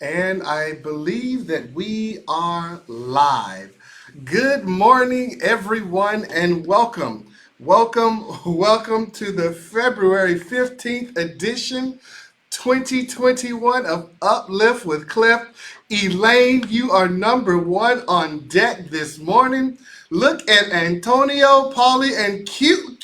And I believe that we are live. Good morning, everyone, and welcome. Welcome to the February 15th edition 2021 of Uplift with Cliff. Elaine, you are number one on deck this morning. Look at Antonio, Polly, and Q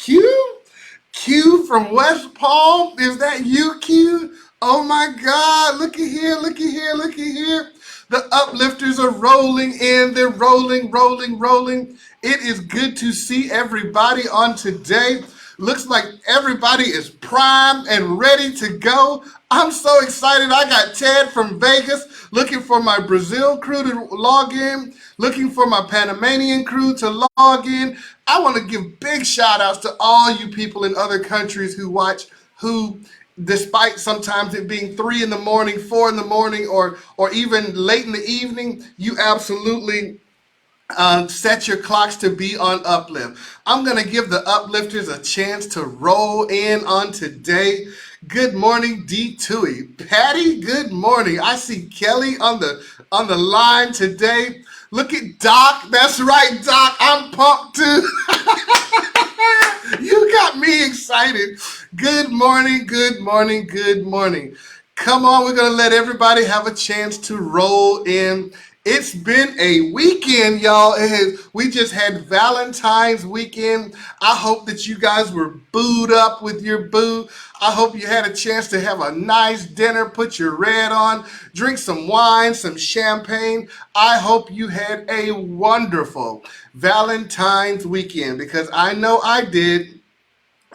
from West Palm. Is that you, Q? Oh my God. Look at here, look at here, look at here. The uplifters are rolling in. They're rolling. It is good to see everybody on today. Looks like everybody is primed and ready to go. I'm so excited. I got Ted from Vegas looking for my Brazil crew to log in, looking for my Panamanian crew to log in. I want to give big shout outs to all you people in other countries who watch, who despite sometimes it being 3 in the morning, 4 in the morning, or even late in the evening, you absolutely set your clocks to be on Uplift. I'm going to give the Uplifters a chance to roll in on today. Good morning, D Tui. Patty, good morning. I see Kelly on the line today. Look at Doc. That's right, Doc. I'm pumped too. You got me excited. Good morning, good morning, good morning. Come on, we're going to let everybody have a chance to roll in. It's been a weekend, y'all. We just had Valentine's weekend. I hope that you guys were booed up with your boo. I hope you had a chance to have a nice dinner, put your red on, drink some wine, some champagne. I hope you had a wonderful Valentine's weekend because I know I did.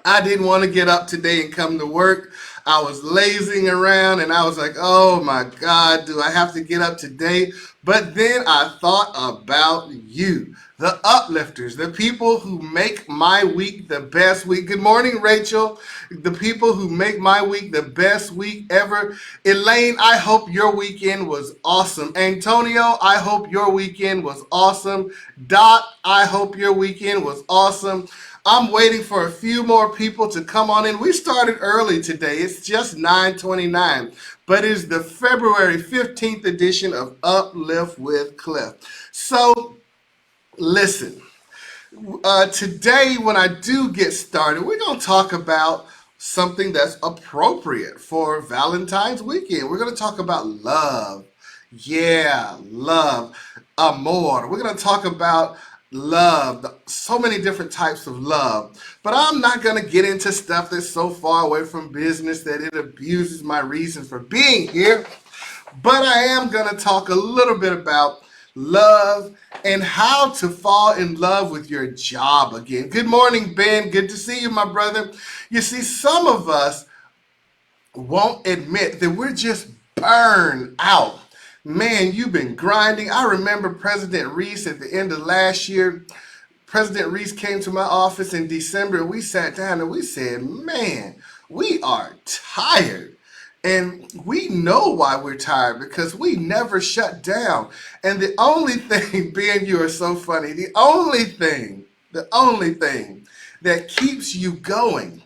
I didn't want to get up today and come to work. I was lazing around and I was like, oh my God, do I have to get up today? But then I thought about you, the uplifters, the people who make my week the best week. Good morning, Rachel. The people who make my week the best week ever. Elaine, I hope your weekend was awesome. Antonio, I hope your weekend was awesome. Dot, I hope your weekend was awesome. I'm waiting for a few more people to come on in. We started early today. It's just 9:29, but it's the February 15th edition of Uplift with Cliff. So listen, today when I do get started, we're going to talk about something that's appropriate for Valentine's weekend. We're going to talk about love. Yeah, love. Amor. We're going to talk about love, so many different types of love. But I'm not going to get into stuff that's so far away from business that it abuses my reason for being here. But I am going to talk a little bit about love and how to fall in love with your job again. Good morning, Ben. Good to see you, my brother. You see, some of us won't admit that we're just burned out. Man, you've been grinding. I remember President Reese at the end of last year. President Reese came to my office in December and we sat down and we said, man, we are tired. And we know why we're tired because we never shut down. And the only thing, Ben, you are so funny. The only thing that keeps you going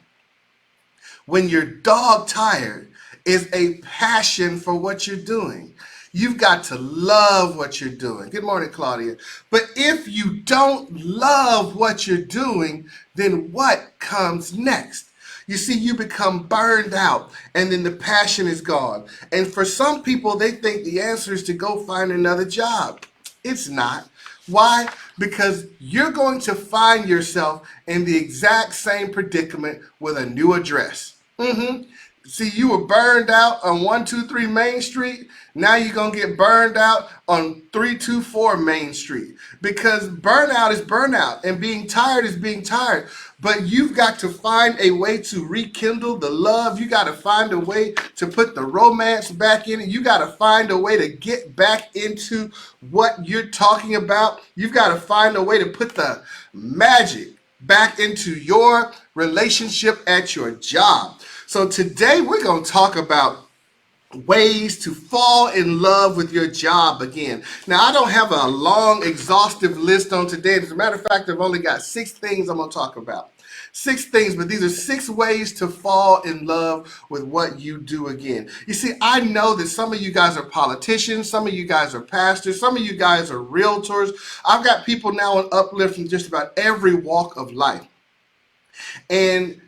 when you're dog tired is a passion for what you're doing. You've got to love what you're doing. Good morning, Claudia. But if you don't love what you're doing, then what comes next? You see, you become burned out and then the passion is gone. And for some people, they think the answer is to go find another job. It's not. Why? Because you're going to find yourself in the exact same predicament with a new address. See, you were burned out on 123 Main Street. Now you're going to get burned out on 324 Main Street because burnout is burnout and being tired is being tired. But you've got to find a way to rekindle the love. You got to find a way to put the romance back in it. You got to find a way to get back into what you're talking about. You've got to find a way to put the magic back into your relationship at your job. So today we're going to talk about ways to fall in love with your job again. Now, I don't have a long, exhaustive list on today. As a matter of fact, I've only got 6 things I'm going to talk about. 6 things, but these are 6 ways to fall in love with what you do again. You see, I know that some of you guys are politicians, some of you guys are pastors, some of you guys are realtors. I've got people now on Uplift from just about every walk of life. And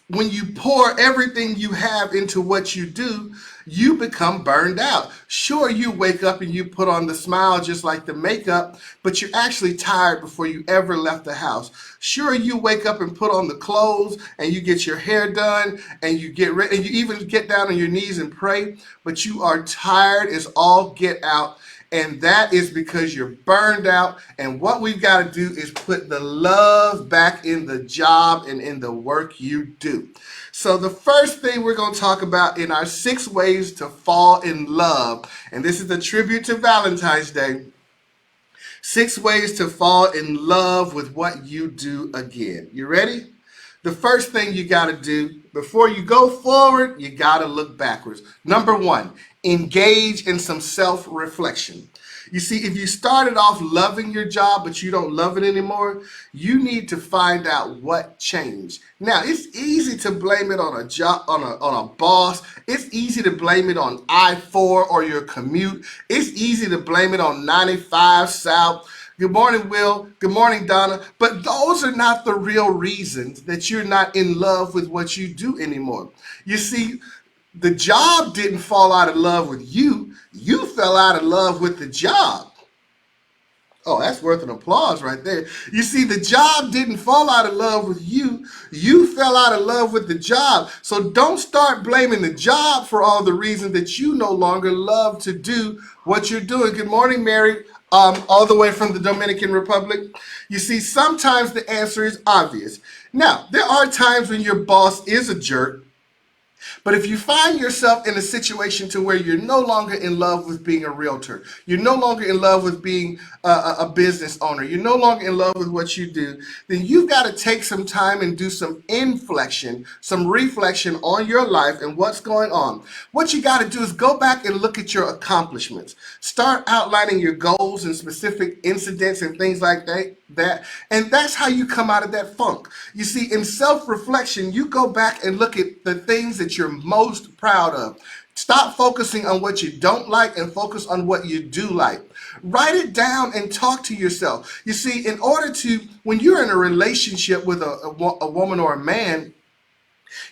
when you pour everything you have into what you do, you become burned out. Sure, you wake up and you put on the smile just like the makeup, but you're actually tired before you ever left the house. Sure, you wake up and put on the clothes and you get your hair done and you get ready and you even get down on your knees and pray, but you are tired as all get out. And that is because you're burned out. And what we've got to do is put the love back in the job and in the work you do. So the first thing we're going to talk about in our 6 ways to fall in love, and this is a tribute to Valentine's Day, 6 ways to fall in love with what you do again. You ready? The first thing you got to do before you go forward, you got to look backwards. Number 1, engage in some self-reflection. You see, if you started off loving your job, but you don't love it anymore, you need to find out what changed. Now, it's easy to blame it on a job, on a boss. It's easy to blame it on I-4 or your commute. It's easy to blame it on 95 South. Good morning, Will. Good morning, Donna. But those are not the real reasons that you're not in love with what you do anymore. You see, the job didn't fall out of love with you. You fell out of love with the job. Oh, that's worth an applause right there. You see, the job didn't fall out of love with you. You fell out of love with the job. So don't start blaming the job for all the reasons that you no longer love to do what you're doing. Good morning, Mary, all the way from the Dominican Republic. You see, sometimes the answer is obvious. Now, there are times when your boss is a jerk. But if you find yourself in a situation to where you're no longer in love with being a realtor, you're no longer in love with being a business owner, you're no longer in love with what you do, then you've got to take some time and do some inflection, some reflection on your life and what's going on. What you got to do is go back and look at your accomplishments. Start outlining your goals and specific incidents and things like that. And that's how you come out of that funk. You see, in self-reflection, you go back and look at the things that you're most proud of. Stop focusing on what you don't like and focus on what you do like. Write it down and talk to yourself. You see, in order to, when you're in a relationship with a woman or a man,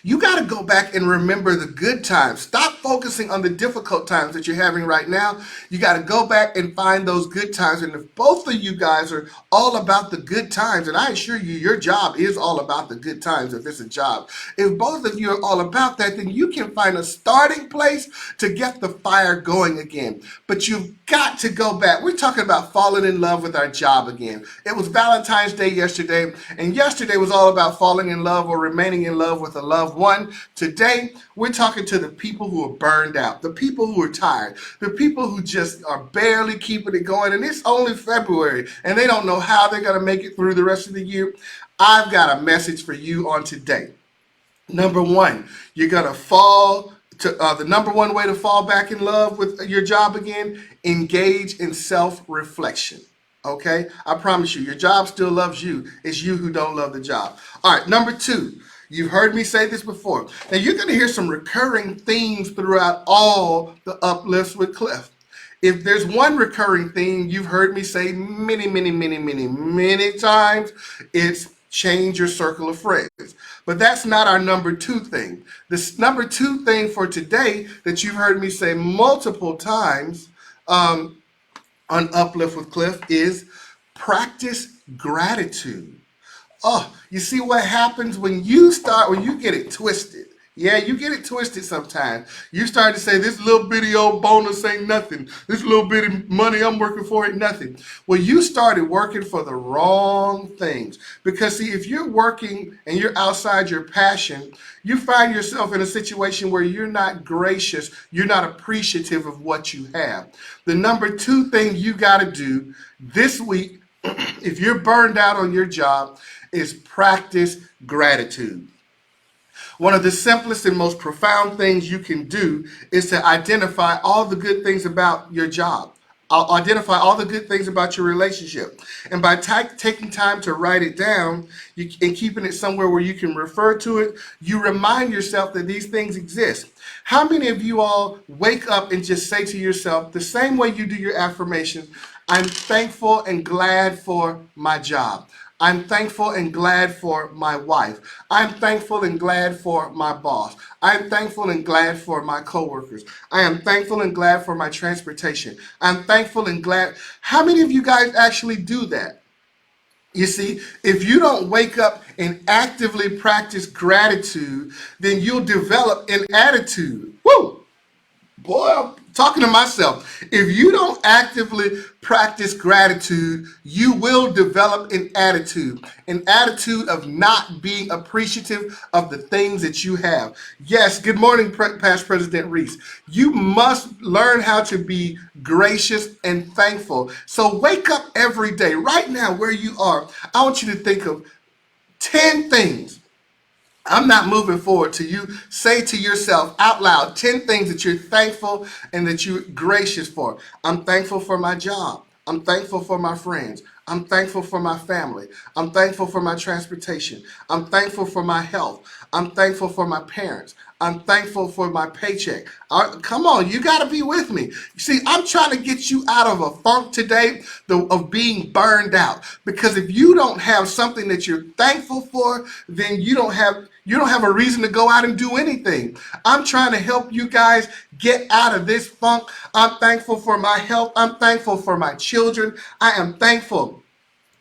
you got to go back and remember the good times. Stop focusing on the difficult times that you're having right now. You got to go back and find those good times. And if both of you guys are all about the good times, and I assure you, your job is all about the good times if it's a job. If both of you are all about that, then you can find a starting place to get the fire going again. But you've got to go back. We're talking about falling in love with our job again. It was Valentine's Day yesterday, and yesterday was all about falling in love or remaining in love with a loved one. Today, we're talking to the people who are burned out, the people who are tired, the people who just are barely keeping it going, and it's only February, and they don't know how they're going to make it through the rest of the year. I've got a message for you on today. Number 1, you're going to fall to the number 1 way to fall back in love with your job again, engage in self-reflection. Okay? I promise you, your job still loves you. It's you who don't love the job. All right, number 2. You've heard me say this before. Now, you're going to hear some recurring themes throughout all the uplifts with Cliff. If there's one recurring theme you've heard me say many times, it's change your circle of friends. But that's not our number 2 thing. This number 2 thing for today that you've heard me say multiple times on Uplift with Cliff is practice gratitude. Oh, you see what happens when you get it twisted. Yeah, you get it twisted sometimes. You start to say, this little bitty old bonus ain't nothing. This little bitty money I'm working for ain't nothing. Well, you started working for the wrong things. Because see, if you're working and you're outside your passion, you find yourself in a situation where you're not gracious, you're not appreciative of what you have. The number 2 thing you got to do this week, if you're burned out on your job, is practice gratitude. One of the simplest and most profound things you can do is to identify all the good things about your job. Identify all the good things about your relationship. And by taking time to write it down and keeping it somewhere where you can refer to it, you remind yourself that these things exist. How many of you all wake up and just say to yourself, the same way you do your affirmation, I'm thankful and glad for my job. I'm thankful and glad for my wife. I'm thankful and glad for my boss. I'm thankful and glad for my coworkers. I am thankful and glad for my transportation. I'm thankful and glad. How many of you guys actually do that? You see, if you don't wake up and actively practice gratitude, then you'll develop an attitude. Woo! Boy, I'm talking to myself. If you don't actively practice gratitude, you will develop an attitude of not being appreciative of the things that you have. Yes, good morning, Past President Reese. You must learn how to be gracious and thankful. So wake up every day, right now, where you are. I want you to think of 10 things. I'm not moving forward to you. Say to yourself out loud 10 things that you're thankful and that you're gracious for. I'm thankful for my job. I'm thankful for my friends. I'm thankful for my family. I'm thankful for my transportation. I'm thankful for my health. I'm thankful for my parents. I'm thankful for my paycheck. Come on, you got to be with me. See, I'm trying to get you out of a funk today of being burned out. Because if you don't have something that you're thankful for, then you don't have a reason to go out and do anything. I'm trying to help you guys get out of this funk. I'm thankful for my health. I'm thankful for my children. I am thankful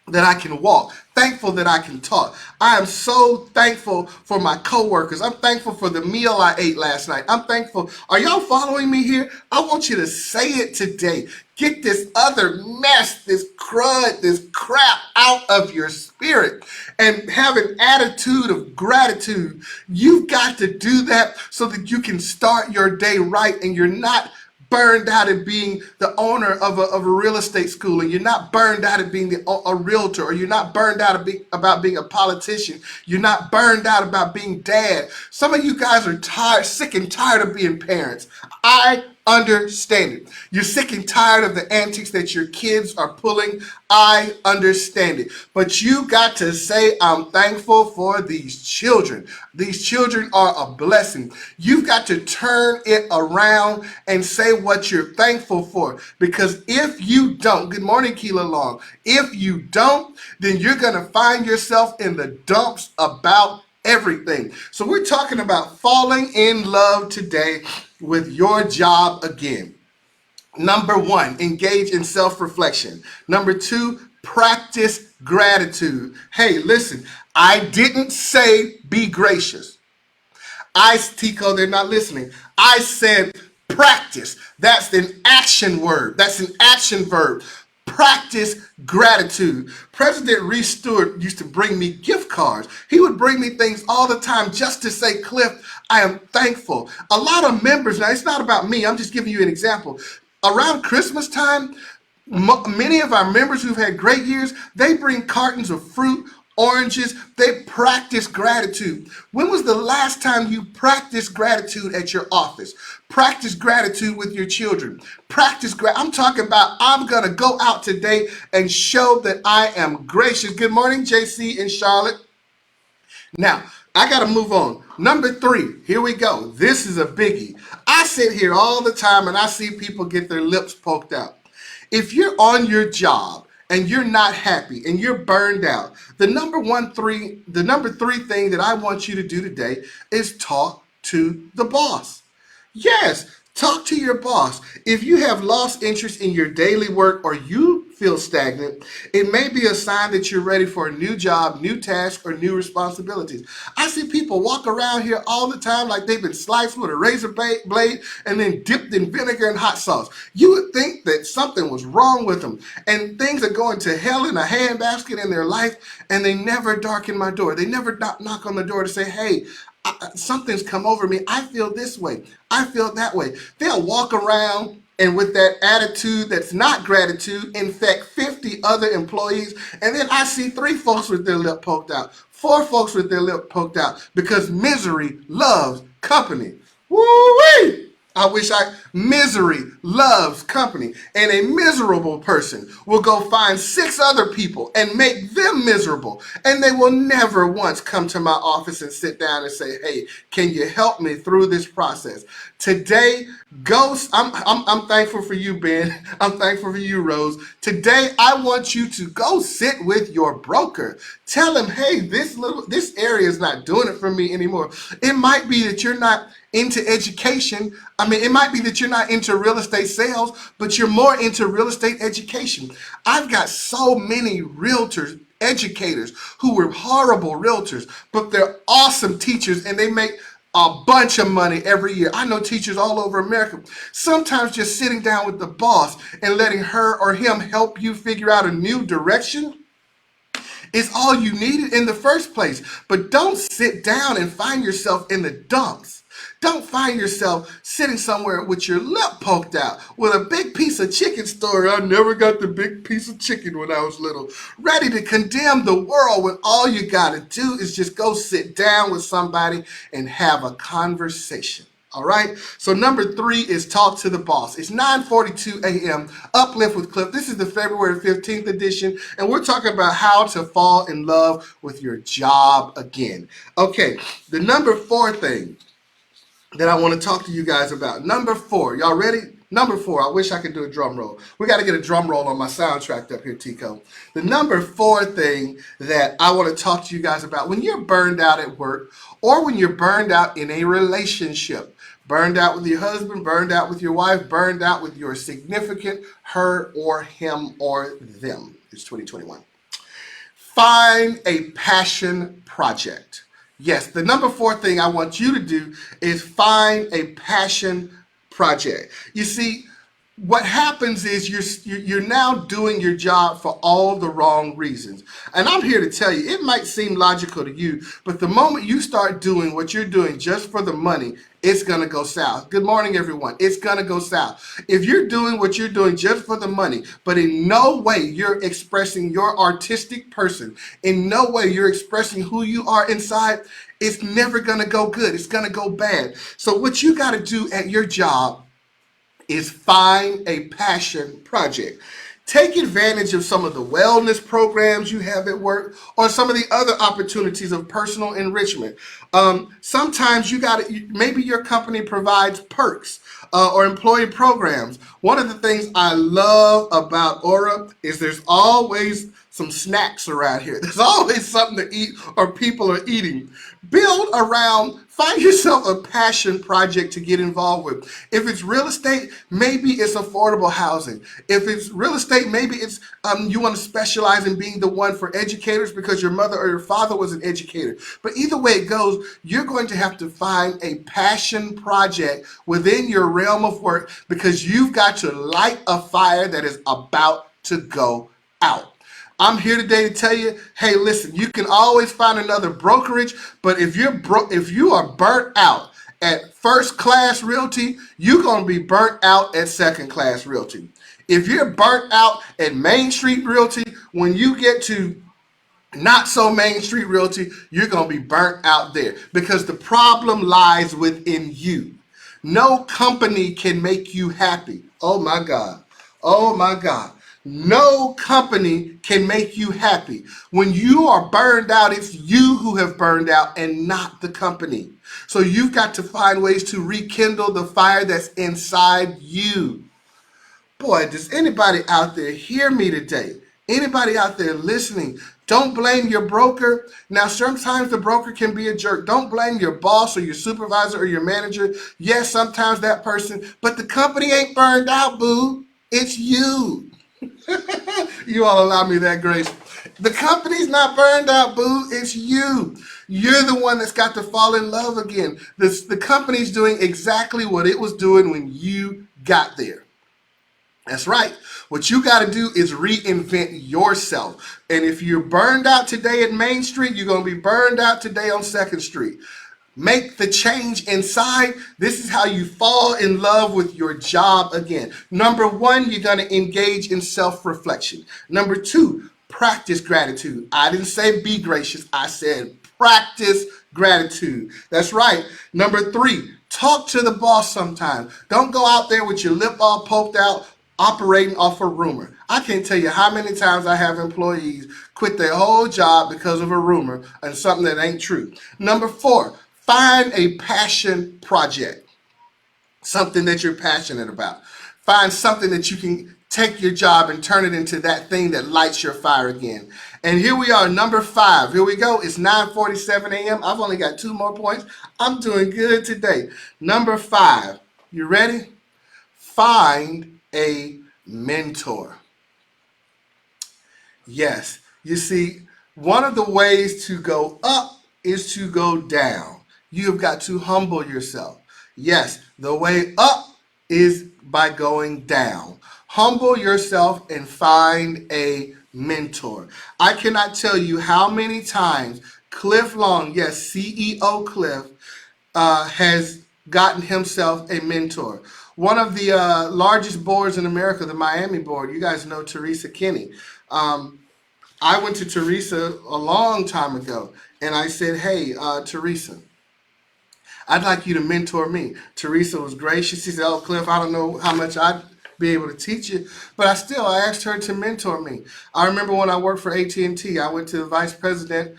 that I can walk, thankful that I can talk. I am so thankful for my coworkers. I'm thankful for the meal I ate last night. I'm thankful. Are y'all following me here? I want you to say it today. Get this other mess, this crud, this crap out of your spirit and have an attitude of gratitude. You've got to do that so that you can start your day right and you're not burned out at being the owner of a real estate school, and you're not burned out at being a realtor, or you're not burned out about being a politician. You're not burned out about being dad. Some of you guys are tired, sick and tired of being parents. I understand it. You're sick and tired of the antics that your kids are pulling. I understand it. But you got to say, I'm thankful for these children. These children are a blessing. You've got to turn it around and say what you're thankful for. Because if you don't, good morning, Keela Long. If you don't, then you're going to find yourself in the dumps about everything. So we're talking about falling in love today with your job again. Number one, engage in self-reflection. Number two, practice gratitude. Hey, listen, I didn't say be gracious. Tico, they're not listening. I said practice. That's an action word. That's an action verb. Practice gratitude. President Reese Stewart used to bring me gift cards. He would bring me things all the time just to say, Cliff, I am thankful. A lot of members, now it's not about me, I'm just giving you an example. Around Christmas time, many of our members who've had great years, they bring cartons of fruit, oranges. They practice gratitude. When was the last time you practiced gratitude at your office? Practice gratitude with your children. I'm talking about I'm going to go out today and show that I am gracious. Good morning, JC and Charlotte. Now, I got to move on. Number three, here we go. This is a biggie. I sit here all the time and I see people get their lips poked out. If you're on your job and you're not happy and you're burned out, the number three thing that I want you to do today is talk to the boss. Yes, talk to your boss. If you have lost interest in your daily work or you feel stagnant, it may be a sign that you're ready for a new job, new task, or new responsibilities. I see people walk around here all the time like they've been sliced with a razor blade and then dipped in vinegar and hot sauce. You would think that something was wrong with them and things are going to hell in a handbasket in their life, and they never darken my door. They never knock on the door to say, hey, something's come over me. I feel this way. I feel that way. They'll walk around and with that attitude that's not gratitude, infect 50 other employees. And then I see 3 folks with their lip poked out, 4 folks with their lip poked out, because misery loves company. Woo-wee! Misery loves company. And a miserable person will go find 6 other people and make them miserable. And they will never once come to my office and sit down and say, hey, can you help me through this process? Today, I'm thankful for you, Ben. I'm thankful for you, Rose. Today, I want you to go sit with your broker. Tell him, hey, this area is not doing it for me anymore. It might be that you're not into education. I mean, it might be that you're not into real estate sales, but you're more into real estate education. I've got so many realtors, educators who were horrible realtors, but they're awesome teachers and they make a bunch of money every year. I know teachers all over America. Sometimes just sitting down with the boss and letting her or him help you figure out a new direction is all you needed in the first place. But don't sit down and find yourself in the dumps. Don't find yourself sitting somewhere with your lip poked out with a big piece of chicken story. I never got the big piece of chicken when I was little. Ready to condemn the world when all you got to do is just go sit down with somebody and have a conversation. All right. So number 3 is talk to the boss. It's 9:42 a.m. Uplift with Cliff. This is the February 15th edition, and we're talking about how to fall in love with your job again. Okay. The number 4 thing that I want to talk to you guys about. Number 4. Y'all ready? Number 4. I wish I could do a drum roll. We got to get a drum roll on my soundtrack up here, Tico. The number 4 thing that I want to talk to you guys about when you're burned out at work or when you're burned out in a relationship. Burned out with your husband, burned out with your wife, burned out with your significant, her or him or them. It's 2021. Find a passion project. Yes, the number 4 thing I want you to do is find a passion project. You see, what happens is you're now doing your job for all the wrong reasons. And I'm here to tell you, it might seem logical to you, but the moment you start doing what you're doing just for the money, it's going to go south. Good morning, everyone. It's going to go south. If you're doing what you're doing just for the money, but in no way you're expressing your artistic person, in no way you're expressing who you are inside, it's never going to go good. It's going to go bad. So what you got to do at your job is find a passion project. Take advantage of some of the wellness programs you have at work or some of the other opportunities of personal enrichment. Sometimes maybe your company provides perks or employee programs. One of the things I love about ORRA is there's always some snacks around here. There's always something to eat or people are eating. Find yourself a passion project to get involved with. If it's real estate, maybe it's affordable housing. If it's real estate, maybe it's you want to specialize in being the one for educators because your mother or your father was an educator. But either way it goes, you're going to have to find a passion project within your realm of work because you've got to light a fire that is about to go out. I'm here today to tell you, hey, listen, you can always find another brokerage, but if you are burnt out at first class realty, you're going to be burnt out at second class realty. If you're burnt out at Main Street Realty, when you get to not so Main Street Realty, you're going to be burnt out there because the problem lies within you. No company can make you happy. Oh my God. Oh my God. No company can make you happy. When you are burned out, it's you who have burned out and not the company. So you've got to find ways to rekindle the fire that's inside you. Boy, does anybody out there hear me today? Anybody out there listening? Don't blame your broker. Now, sometimes the broker can be a jerk. Don't blame your boss or your supervisor or your manager. Yes, sometimes that person, but the company ain't burned out, boo. It's you. You all allow me that grace. The company's not burned out, boo. It's you. You're the one that's got to fall in love again. The company's doing exactly what it was doing when you got there. That's right. What you got to do is reinvent yourself. And if you're burned out today at Main Street, you're going to be burned out today on 2nd Street. make the change inside, this is how you fall in love with your job again. Number one, you're going to engage in self-reflection. Number two, practice gratitude. I didn't say be gracious. I said practice gratitude. That's right. Number three, talk to the boss sometimes. Don't go out there with your lip all poked out operating off a rumor. I can't tell you how many times I have employees quit their whole job because of a rumor and something that ain't true. Number four, find a passion project, something that you're passionate about. Find something that you can take your job and turn it into that thing that lights your fire again. And here we are, number five. Here we go. It's 9:47 a.m. I've only got 2 more points. I'm doing good today. Number five. You ready? Find a mentor. Yes. You see, one of the ways to go up is to go down. You have got to humble yourself. Yes, the way up is by going down. Humble yourself and find a mentor. I cannot tell you how many times Cliff Long, yes, CEO Cliff, has gotten himself a mentor. One of the largest boards in America, the Miami board, you guys know Teresa Kinney. I went to Teresa a long time ago and I said, hey, Teresa, I'd like you to mentor me. Teresa was gracious. She said, oh, Cliff, I don't know how much I'd be able to teach you, but I asked her to mentor me. I remember when I worked for AT&T, I went to the vice president.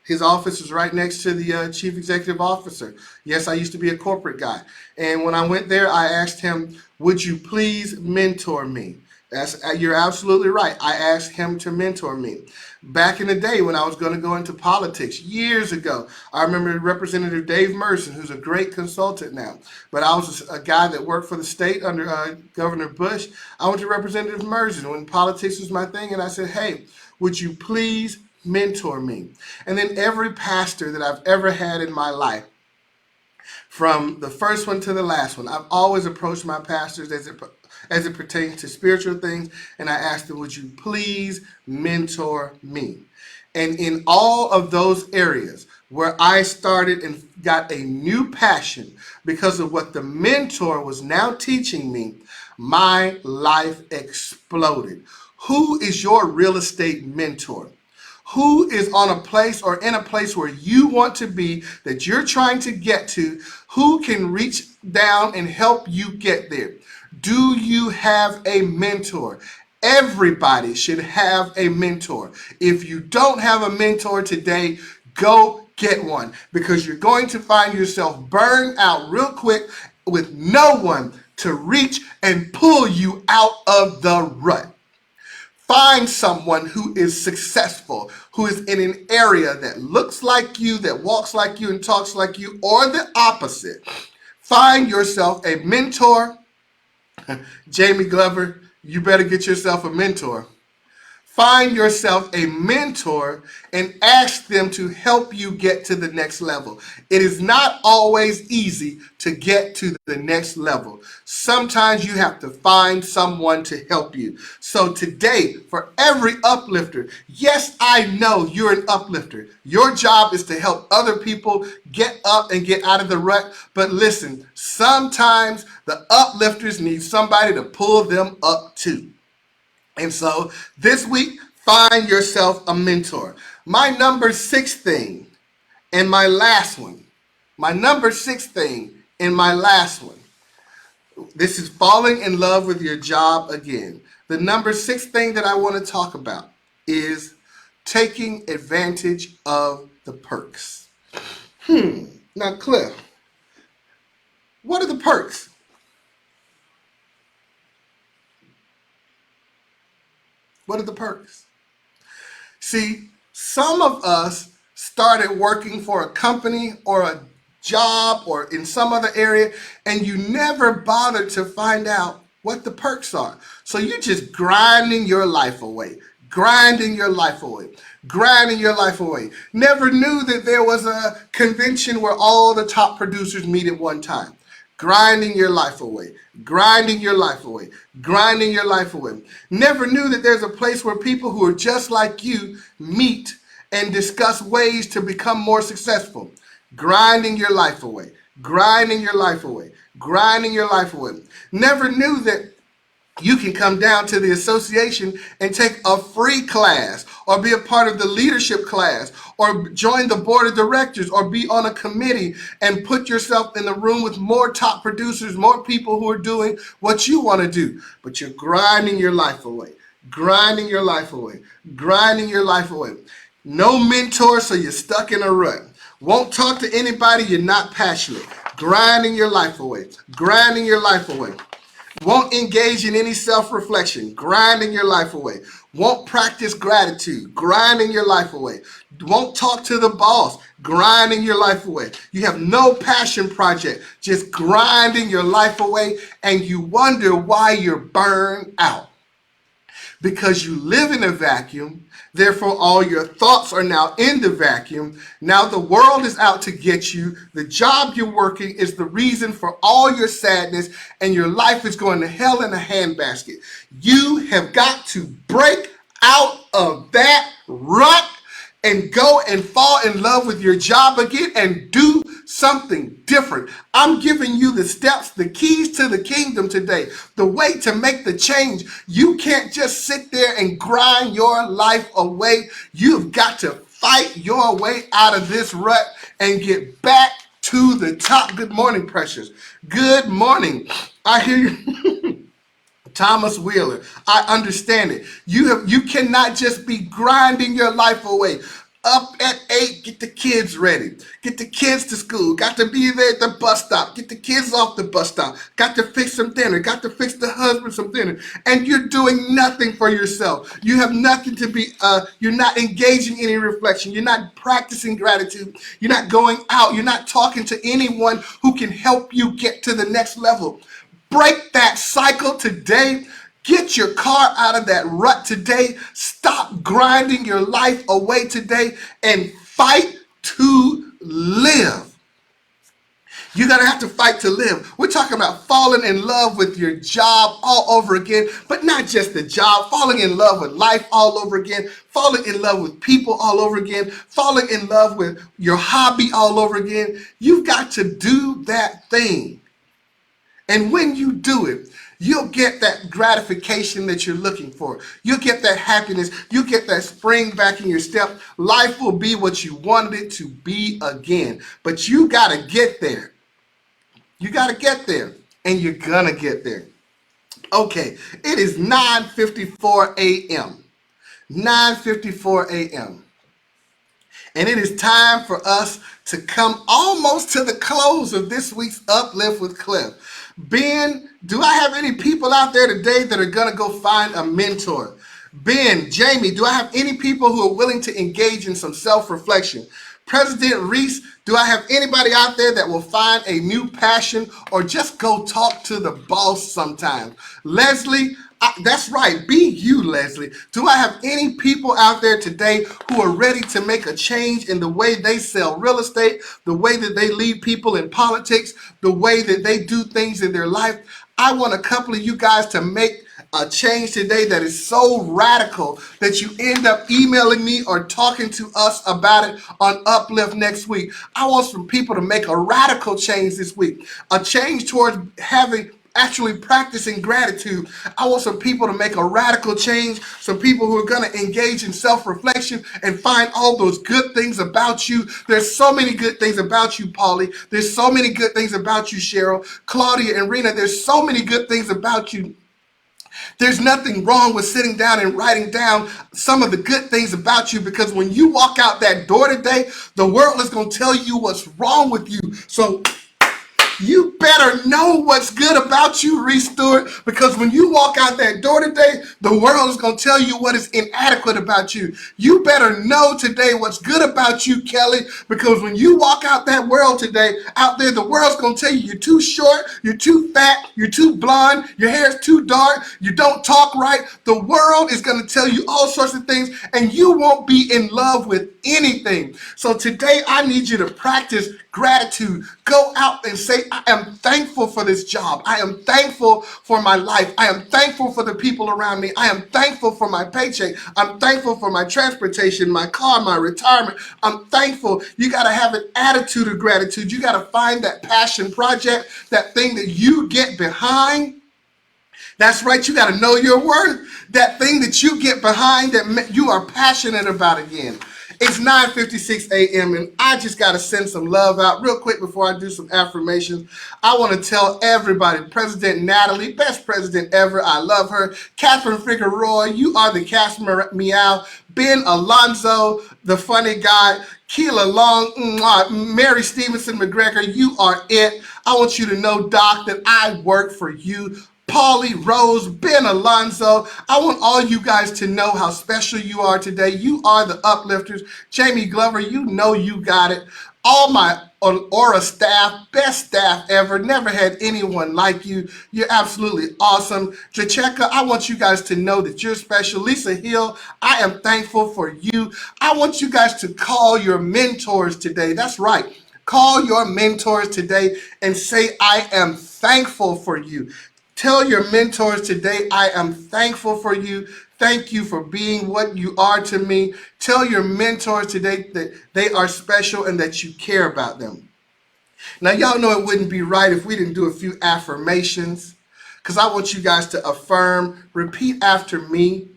His office was right next to the chief executive officer. Yes, I used to be a corporate guy. And when I went there, I asked him, would you please mentor me? You're absolutely right. I asked him to mentor me. Back in the day when I was going to go into politics, years ago, I remember Representative Dave Merson, who's a great consultant now. But I was a guy that worked for the state under Governor Bush. I went to Representative Merson when politics was my thing, and I said, hey, would you please mentor me? And then every pastor that I've ever had in my life, from the first one to the last one, I've always approached my pastors as it pertains to spiritual things, and I asked them, would you please mentor me? And in all of those areas where I started and got a new passion because of what the mentor was now teaching me, my life exploded. Who is your real estate mentor? Who is on a place or in a place where you want to be, that you're trying to get to? Who can reach down and help you get there? Do you have a mentor? Everybody should have a mentor. If you don't have a mentor today, go get one, because you're going to find yourself burned out real quick with no one to reach and pull you out of the rut. Find someone who is successful, who is in an area that looks like you, that walks like you and talks like you, or the opposite. Find yourself a mentor. Jamie Glover, you better get yourself a mentor. Find yourself a mentor and ask them to help you get to the next level. It is not always easy to get to the next level. Sometimes you have to find someone to help you. So today, for every uplifter, yes, I know you're an uplifter. Your job is to help other people get up and get out of the rut. But listen, sometimes the uplifters need somebody to pull them up too. And so this week, find yourself a mentor. My number 6 thing and my last one, this is falling in love with your job again. The number 6 thing that I want to talk about is taking advantage of the perks. Now, Cliff, what are the perks? What are the perks? See, some of us started working for a company or a job or in some other area, and you never bothered to find out what the perks are. So you're just grinding your life away, grinding your life away, grinding your life away. Never knew that there was a convention where all the top producers meet at one time. Grinding your life away, grinding your life away, grinding your life away. Never knew that there's a place where people who are just like you meet and discuss ways to become more successful. grinding your life away, grinding your life away, grinding your life away. Never knew that you can come down to the association and take a free class or be a part of the leadership class or join the board of directors or be on a committee and put yourself in the room with more top producers, more people who are doing what you want to do. But you're grinding your life away, grinding your life away, grinding your life away. No mentor, so you're stuck in a rut. Won't talk to anybody, you're not passionate. Grinding your life away, grinding your life away. Won't engage in any self-reflection, grinding your life away. Won't practice gratitude, grinding your life away. Won't talk to the boss, grinding your life away. You have no passion project, just grinding your life away, and you wonder why you're burned out. Because you live in a vacuum, therefore all your thoughts are now in the vacuum. Now the world is out to get you. The job you're working is the reason for all your sadness, and your life is going to hell in a handbasket. You have got to break out of that rut and go and fall in love with your job again and do something different. I'm giving you the steps, the keys to the kingdom today, the way to make the change. You can't just sit there and grind your life away. You've got to fight your way out of this rut and get back to the top. Good morning, precious. Good morning. I hear you. Thomas Wheeler, I understand it. You cannot just be grinding your life away. Up at 8, get the kids ready. Get the kids to school. Got to be there at the bus stop. Get the kids off the bus stop. Got to fix some dinner. Got to fix the husband some dinner. And you're doing nothing for yourself. You have nothing to be, you're not engaging in any reflection. You're not practicing gratitude. You're not going out. You're not talking to anyone who can help you get to the next level. Break that cycle today. Get your car out of that rut today. Stop grinding your life away today and fight to live. You're going to have to fight to live. We're talking about falling in love with your job all over again, but not just the job, falling in love with life all over again, falling in love with people all over again, falling in love with your hobby all over again. You've got to do that thing. And when you do it, you'll get that gratification that you're looking for. You'll get that happiness. You'll get that spring back in your step. Life will be what you wanted it to be again. But you got to get there. You got to get there. And you're going to get there. Okay, it is 9:54 a.m. 9:54 a.m. And it is time for us to come almost to the close of this week's Uplift with Cliff. Ben, do I have any people out there today that are going to go find a mentor? Ben, Jamie, do I have any people who are willing to engage in some self-reflection? President Reese, do I have anybody out there that will find a new passion or just go talk to the boss sometime? Leslie, that's right. Be you, Leslie. Do I have any people out there today who are ready to make a change in the way they sell real estate, the way that they lead people in politics, the way that they do things in their life? I want a couple of you guys to make a change today that is so radical that you end up emailing me or talking to us about it on Uplift next week. I want some people to make a radical change this week, a change towards actually practicing gratitude. I want some people to make a radical change, some people who are going to engage in self-reflection and find all those good things about you. There's so many good things about you, Polly. There's so many good things about you, Cheryl, Claudia, and Rena. There's so many good things about you. There's nothing wrong with sitting down and writing down some of the good things about you, because when you walk out that door today, the world is going to tell you what's wrong with you. So you better know what's good about you, Reese Stewart, because when you walk out that door today, the world is going to tell you what is inadequate about you. You better know today what's good about you, Kelly, because when you walk out that world today, out there, the world's going to tell you you're too short, you're too fat, you're too blonde, your hair's too dark, you don't talk right. The world is going to tell you all sorts of things, and you won't be in love with anything. So today, I need you to practice gratitude. Go out and say, I am thankful for this job. I am thankful for my life. I am thankful for the people around me. I am thankful for my paycheck. I'm thankful for my transportation, my car, my retirement. I'm thankful. You got to have an attitude of gratitude. You got to find that passion project, that thing that you get behind. That's right. You got to know your worth. That thing that you get behind that you are passionate about again. It's 9:56 a.m. and I just got to send some love out real quick before I do some affirmations. I want to tell everybody, President Natalie, best president ever. I love her. Catherine Figueroa, you are the Casper Meow. Ben Alonzo, the funny guy. Keela Long, Mary Stevenson McGregor, you are it. I want you to know, Doc, that I work for you. Paulie Rose, Ben Alonzo. I want all you guys to know how special you are today. You are the uplifters. Jamie Glover, you know you got it. All my ORRA staff, best staff ever. Never had anyone like you. You're absolutely awesome. Jacheka, I want you guys to know that you're special. Lisa Hill, I am thankful for you. I want you guys to call your mentors today. That's right. Call your mentors today and say, I am thankful for you. Tell your mentors today, I am thankful for you. Thank you for being what you are to me. Tell your mentors today that they are special and that you care about them. Now, y'all know it wouldn't be right if we didn't do a few affirmations, because I want you guys to affirm, repeat after me.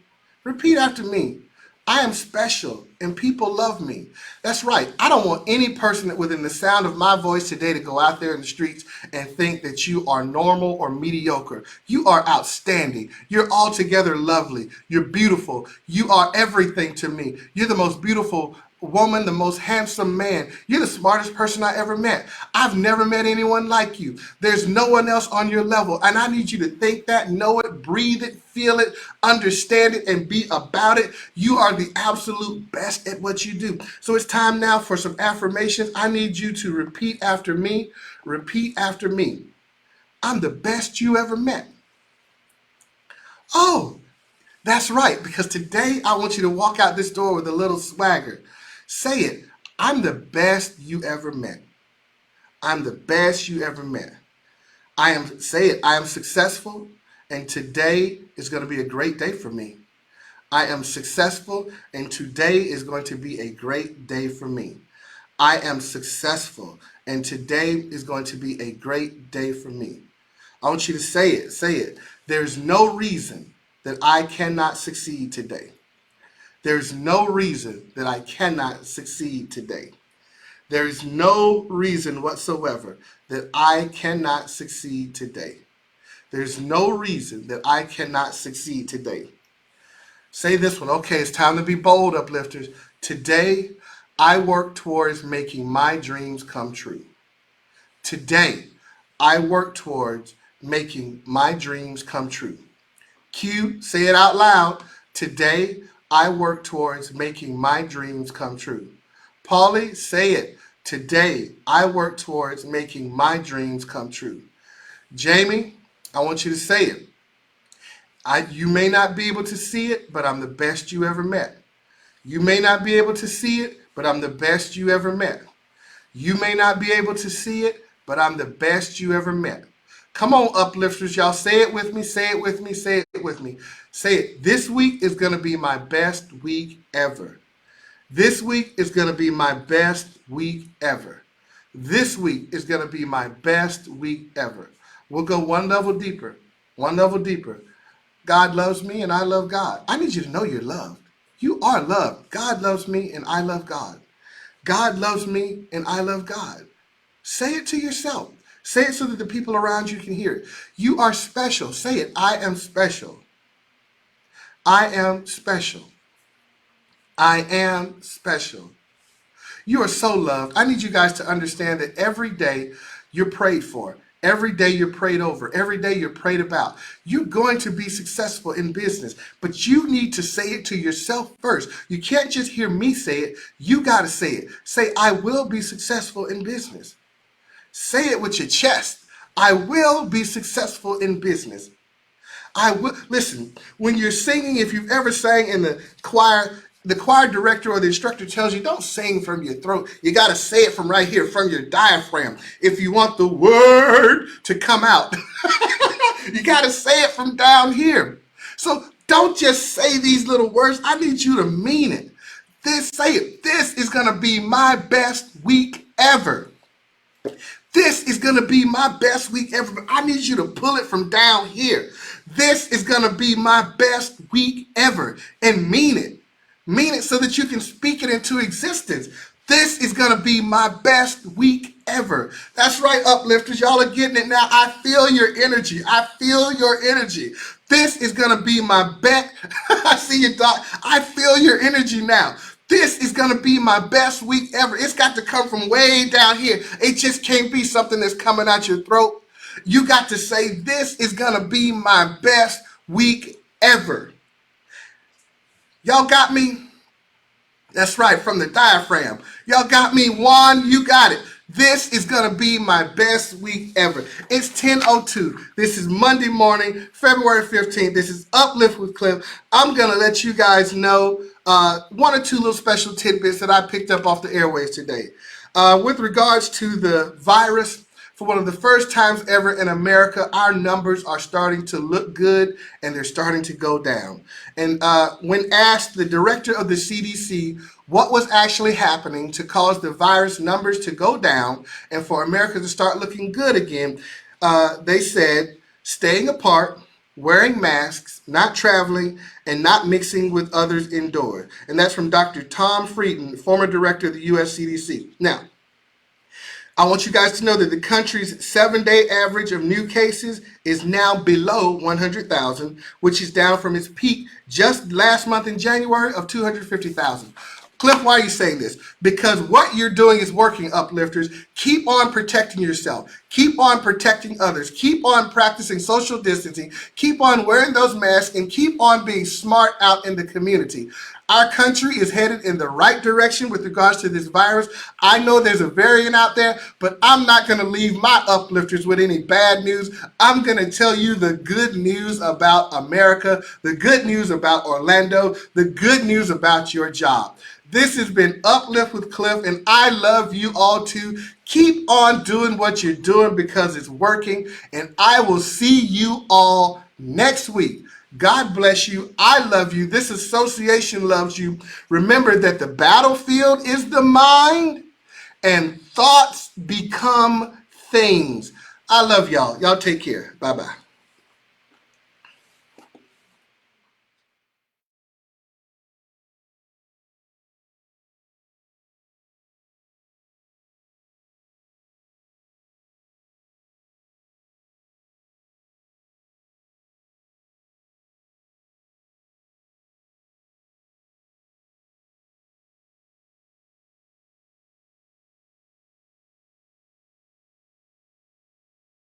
Repeat after me. I am special and people love me. That's right. I don't want any person within the sound of my voice today to go out there in the streets and think that you are normal or mediocre. You are outstanding. You're altogether lovely. You're beautiful. You are everything to me. You're the most beautiful woman, the most handsome man. You're the smartest person I ever met. I've never met anyone like you. There's no one else on your level. And I need you to think that, know it, breathe it, feel it, understand it, and be about it. You are the absolute best at what you do. So it's time now for some affirmations. I need you to repeat after me. Repeat after me. I'm the best you ever met. Oh, that's right, because today I want you to walk out this door with a little swagger. Say it. I'm the best you ever met. I'm the best you ever met. Say it. I am successful, and today is going to be a great day for me. I am successful, and today is going to be a great day for me. I am successful, and today is going to be a great day for me. I want you to say it. Say it. There's no reason that I cannot succeed today. There's no reason that I cannot succeed today. There is no reason whatsoever that I cannot succeed today. There's no reason that I cannot succeed today. Say this one. Okay, it's time to be bold, uplifters. Today, I work towards making my dreams come true. Today, I work towards making my dreams come true. Q, say it out loud. Today, I work towards making my dreams come true. Paulie, say it. Today, I work towards making my dreams come true. Jamie, I want you to say it. You may not be able to see it, but I'm the best you ever met. You may not be able to see it, but I'm the best you ever met. You may not be able to see it, but I'm the best you ever met. Come on, uplifters, y'all, say it with me, say it with me, say it with me. Say it. This week is going to be my best week ever. This week is going to be my best week ever. This week is going to be my best week ever. We'll go one level deeper, one level deeper. God loves me and I love God. I need you to know you're loved. You are loved. God loves me and I love God. God loves me and I love God. Say it to yourself. Say it so that the people around you can hear it. You are special. Say it. I am special. I am special. I am special. You are so loved. I need you guys to understand that every day you're prayed for. Every day you're prayed over. Every day you're prayed about. You're going to be successful in business, but you need to say it to yourself first. You can't just hear me say it. You got to say it. Say, I will be successful in business. Say it with your chest. I will be successful in business. I will. Listen, when you're singing, if you've ever sang in the choir, the choir director or the instructor tells you, don't sing from your throat. You got to say it from right here, from your diaphragm. If you want the word to come out, you got to say it from down here. So don't just say these little words. I need you to mean it. Say it. This is going to be my best week ever. This is going to be my best week ever. But I need you to pull it from down here. This is going to be my best week ever. And mean it. Mean it so that you can speak it into existence. This is going to be my best week ever. That's right, uplifters. Y'all are getting it now. I feel your energy. I feel your energy. This is going to be my best. I see you, Doc. I feel your energy now. This is going to be my best week ever. It's got to come from way down here. It just can't be something that's coming out your throat. You got to say, this is going to be my best week ever. Y'all got me? That's right, from the diaphragm. Y'all got me? Juan, you got it. This is going to be my best week ever. It's 10:02. This is Monday morning, February 15th. This is Uplift with Cliff. I'm going to let you guys know one or two little special tidbits that I picked up off the airways today. With regards to the virus, for one of the first times ever in America, our numbers are starting to look good and they're starting to go down. And when asked the director of the CDC what was actually happening to cause the virus numbers to go down and for America to start looking good again, they said staying apart, wearing masks, not traveling, and not mixing with others indoors. And that's from Dr. Tom Frieden, former director of the US CDC. Now, I want you guys to know that the country's 7-day average of new cases is now below 100,000, which is down from its peak just last month in January of 250,000. Cliff, why are you saying this? Because what you're doing is working, uplifters. Keep on protecting yourself. Keep on protecting others. Keep on practicing social distancing. Keep on wearing those masks and keep on being smart out in the community. Our country is headed in the right direction with regards to this virus. I know there's a variant out there, but I'm not going to leave my uplifters with any bad news. I'm going to tell you the good news about America, the good news about Orlando, the good news about your job. This has been Uplift with Cliff, and I love you all too. Keep on doing what you're doing because it's working, and I will see you all next week. God bless you. I love you. This association loves you. Remember that the battlefield is the mind, and thoughts become things. I love y'all. Y'all take care. Bye-bye.